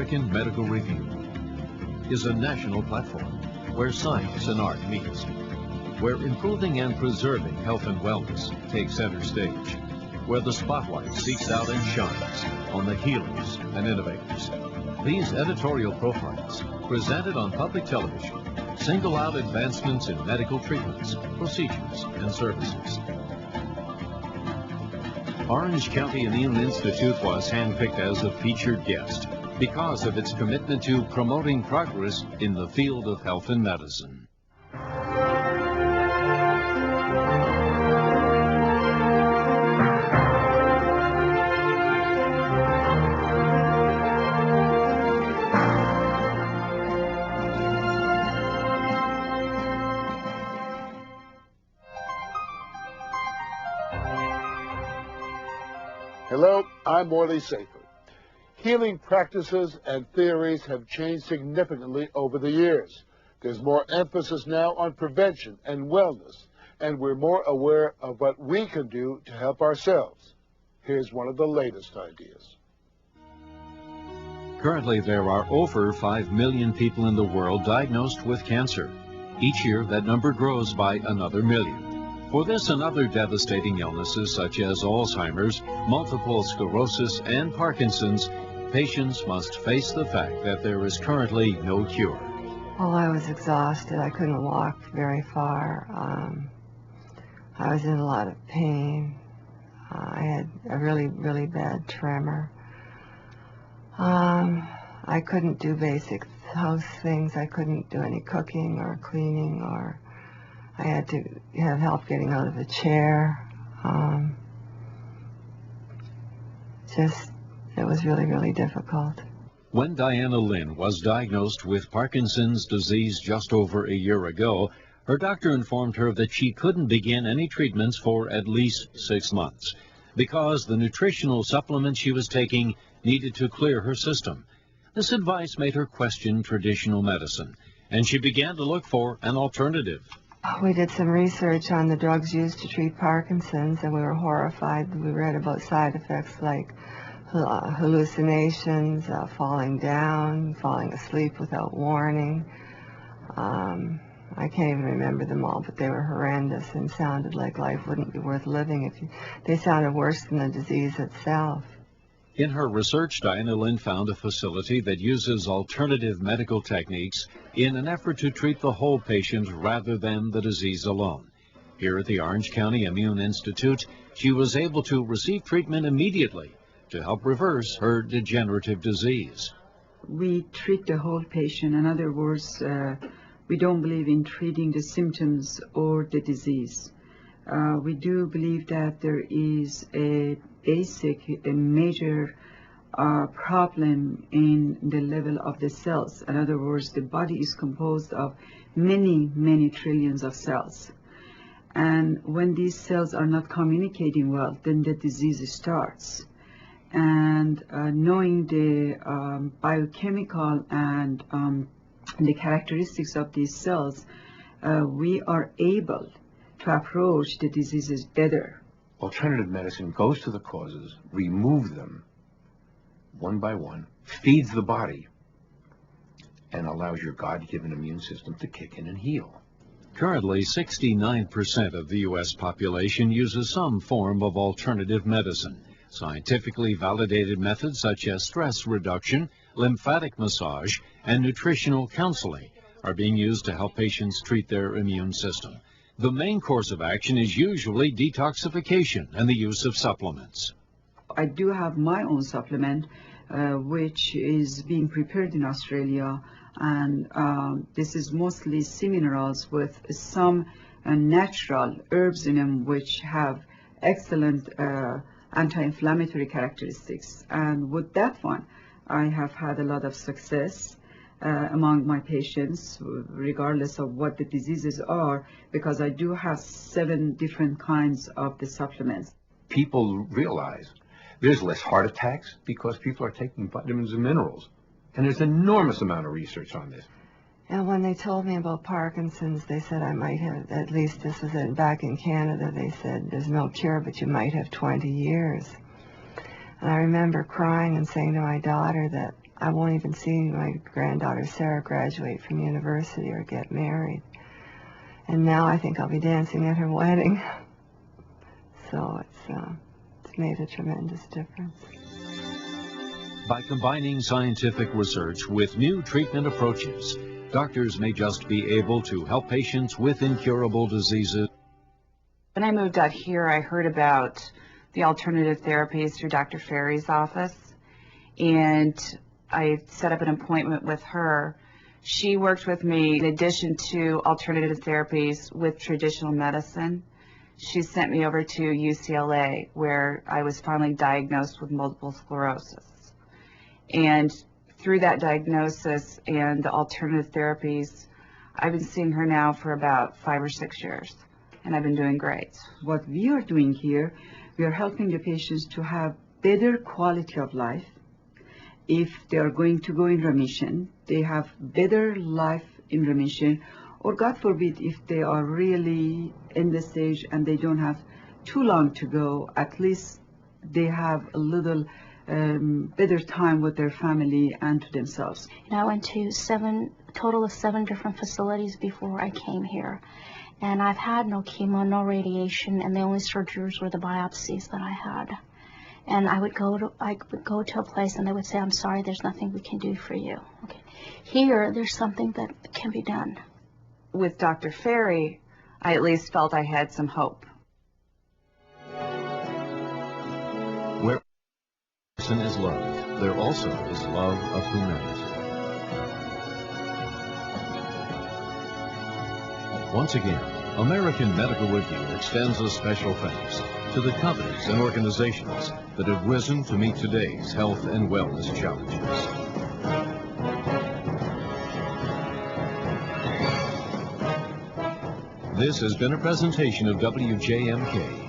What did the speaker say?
American Medical Review is a national platform where science and art meet, where improving and preserving health and wellness take center stage, where the spotlight seeks out and shines on the healers and innovators. These editorial profiles, presented on public television, single out advancements in medical treatments, procedures, and services. Orange County Immune Institute was handpicked as a featured guest because of its commitment to promoting progress in the field of health and medicine. Hello, I'm Morley Safer. Healing practices and theories have changed significantly over the years. There's more emphasis now on prevention and wellness, and we're more aware of what we can do to help ourselves. Here's one of the latest ideas. Currently, there are over 5 million people in the world diagnosed with cancer. Each year, that number grows by another million. For this and other devastating illnesses such as Alzheimer's, multiple sclerosis, and Parkinson's, patients must face the fact that there is currently no cure. Well, I was exhausted. I couldn't walk very far. I was in a lot of pain. I had a really, really bad tremor. I couldn't do basic house things. I couldn't do any cooking or cleaning, or I had to have help getting out of a chair. It was really, really difficult. When Diana Lynn was diagnosed with Parkinson's disease just over a year ago, her doctor informed her that she couldn't begin any treatments for at least 6 months because the nutritional supplements she was taking needed to clear her system. This advice made her question traditional medicine, and she began to look for an alternative. We did some research on the drugs used to treat Parkinson's, and we were horrified. We read about side effects like hallucinations, falling down, falling asleep without warning. I can't even remember them all, but they were horrendous and sounded like life wouldn't be worth living if they sounded worse than the disease itself. In her research, Diana Lynn found a facility that uses alternative medical techniques in an effort to treat the whole patient rather than the disease alone. Here at the Orange County Immune Institute, she was able to receive treatment immediately to help reverse her degenerative disease. We treat the whole patient. In other words, we don't believe in treating the symptoms or the disease. We do believe that there is a major problem in the level of the cells. In other words, the body is composed of many, many trillions of cells. And when these cells are not communicating well, then the disease starts. And knowing the biochemical and the characteristics of these cells, we are able to approach the diseases better. Alternative medicine goes to the causes, removes them one by one, feeds the body, and allows your God-given immune system to kick in and heal. Currently, 69% of the U.S. population uses some form of alternative medicine. Scientifically validated methods such as stress reduction, lymphatic massage, and nutritional counseling are being used to help patients treat their immune system. The main course of action is usually detoxification and the use of supplements. I do have my own supplement, which is being prepared in Australia, and this is mostly sea minerals with some natural herbs in them which have excellent anti-inflammatory characteristics. And with that one, I have had a lot of success among my patients, regardless of what the diseases are, because I do have 7 different kinds of the supplements. People realize there's less heart attacks because people are taking vitamins and minerals. And there's an enormous amount of research on this. And when they told me about Parkinson's, they said I might have, at least this was back in Canada, they said there's no cure, but you might have 20 years. And I remember crying and saying to my daughter that I won't even see my granddaughter Sarah graduate from university or get married. And now I think I'll be dancing at her wedding. So it's made a tremendous difference. By combining scientific research with new treatment approaches, doctors may just be able to help patients with incurable diseases. When I moved out here, I heard about the alternative therapies through Dr. Ferre's office, and I set up an appointment with her. She worked with me in addition to alternative therapies with traditional medicine. She sent me over to UCLA, where I was finally diagnosed with multiple sclerosis. And through that diagnosis and the alternative therapies, I've been seeing her now for about 5 or 6 years, and I've been doing great. What we are doing here, we are helping the patients to have better quality of life. If they are going to go in remission, they have better life in remission, or God forbid, if they are really in the stage and they don't have too long to go, at least they have a little better time with their family and to themselves. And I went to a total of 7 different facilities before I came here. And I've had no chemo, no radiation, and the only surgeries were the biopsies that I had. And I would go to a place and they would say, "I'm sorry, there's nothing we can do for you." Okay. Here, there's something that can be done. With Dr. Ferre, I at least felt I had some hope. Where person is loved, there also is love of humanity. Once again, American Medical Review extends a special thanks to the companies and organizations that have risen to meet today's health and wellness challenges. This has been a presentation of WJMK,